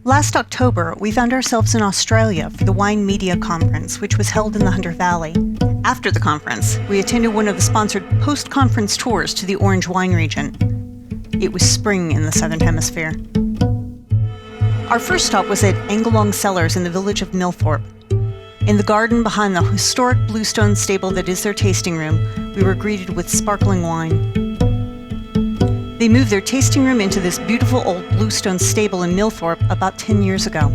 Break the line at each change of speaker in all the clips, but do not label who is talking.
Last October, we found ourselves in Australia for the Wine Media Conference, which was held in the Hunter Valley. After the conference, we attended one of the sponsored post-conference tours to the Orange wine region. It was spring in the Southern Hemisphere. Our first stop was at Angullong Cellars in the village of Milthorpe. In the garden behind the historic bluestone stable that is their tasting room, we were greeted with sparkling wine. They moved their tasting room into this beautiful old bluestone stable in Milthorpe about 10 years ago.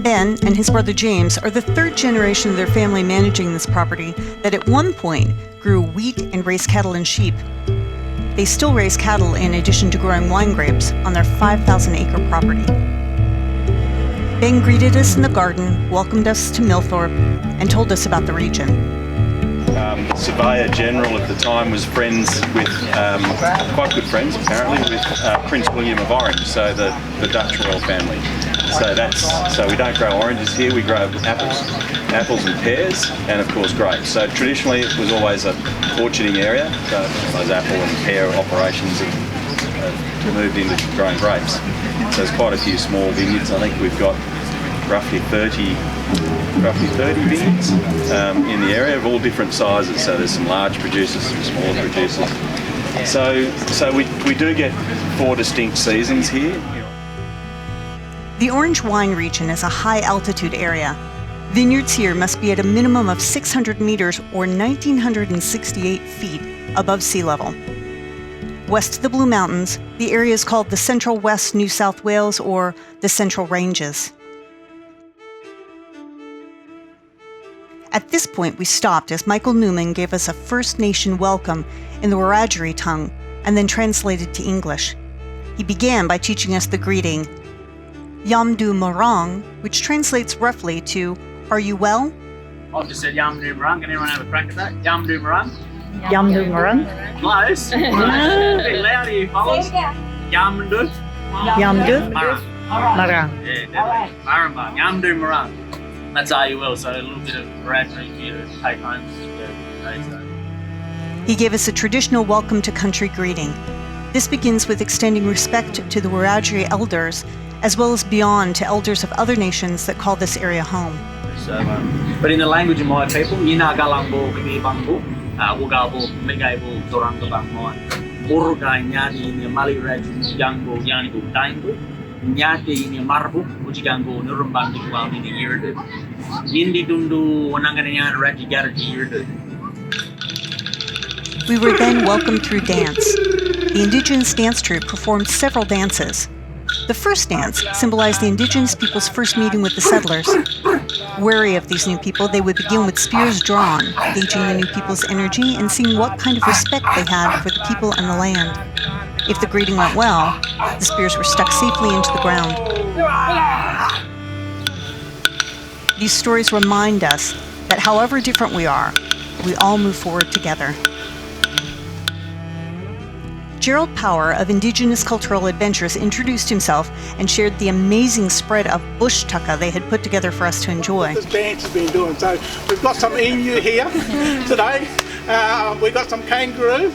Ben and his brother James are the third generation of their family managing this property that at one point grew wheat and raised cattle and sheep. They still raise cattle in addition to growing wine grapes on their 5,000-acre property. Ben greeted us in the garden, welcomed us to Milthorpe, and told us about the region.
The Surveyor General at the time was friends with, quite good friends apparently, with Prince William of Orange, so the Dutch royal family. So we don't grow oranges here, we grow apples and pears, and of course grapes. So traditionally it was always a orcharding area, so those apple and pear operations have moved into growing grapes. So there's quite a few small vineyards. I think we've got roughly 30 vineyards in the area of all different sizes. So there's some large producers, some smaller producers. So we do get 4 distinct seasons here.
The Orange wine region is a high-altitude area. Vineyards here must be at a minimum of 600 meters or 1,968 feet above sea level. West of the Blue Mountains, the area is called the Central West New South Wales or the Central Ranges. At this point, we stopped as Michael Newman gave us a First Nation welcome in the Wiradjuri tongue and then translated to English. He began by teaching us the greeting, Yamdu Marang, which translates roughly to, "Are you well?"
I've just said Yamdu Marang. Can anyone have a crack at that? Yamdu Marang?
Yamdu Marang.
Close. A bit louder, you fellas. Yamdu.
Yamdu
Marang.
Marang.
Yeah, definitely. Marang. Yamdu Marang. That's Are You Well, so a little bit of Wiradjuri for you to take home today. So.
He gave us a traditional welcome to country greeting. This begins with extending respect to the Wiradjuri elders, as well as beyond to elders of other nations that call this area home.
So, but in the language of my people, Yina Galambo Bangbu, Wugabo, Megabo, Dorangabang Mon, Muruga Nyani in the Mali region, Yango, Yanigo, Dango, Nyati in the Marbu, Ujigango, Nurumbangi, in the Yirdu, Yindi Dundu, Wananganayan, Rajigarati Yirdu.
We were then welcomed through dance. The Indigenous dance troupe performed several dances. The first dance symbolized the Indigenous people's first meeting with the settlers. Wary of these new people, they would begin with spears drawn, gauging the new people's energy and seeing what kind of respect they had for the people and the land. If the greeting went well, the spears were stuck safely into the ground. These stories remind us that however different we are, we all move forward together. Gerald Power of Indigenous Cultural Adventures introduced himself and shared the amazing spread of bush tucka they had put together for us to enjoy.
This dance has been doing. So we've got some emu here today. We've got some kangaroo.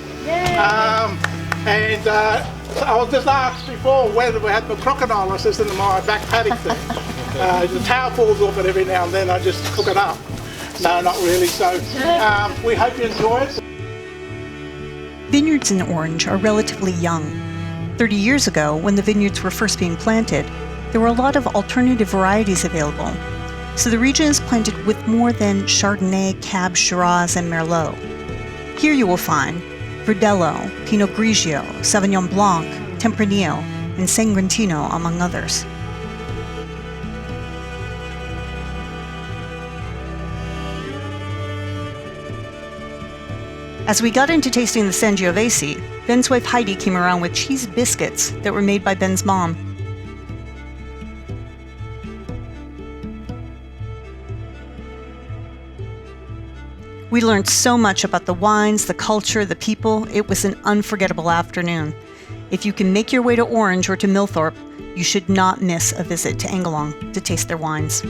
And I was just asked before whether we had the crocodile. I says in my back paddock there. The tail falls off it every now and then. I just cook it up. No, not really. So we hope you enjoy it.
Vineyards in Orange are relatively young. 30 years ago, when the vineyards were first being planted, there were a lot of alternative varieties available. So the region is planted with more than Chardonnay, Cab, Shiraz, and Merlot. Here you will find Verdelho, Pinot Grigio, Sauvignon Blanc, Tempranillo, and Sanguintino, among others. As we got into tasting the Sangiovese, Ben's wife Heidi came around with cheese biscuits that were made by Ben's mom. We learned so much about the wines, the culture, the people. It was an unforgettable afternoon. If you can make your way to Orange or to Milthorpe, you should not miss a visit to Engelong to taste their wines.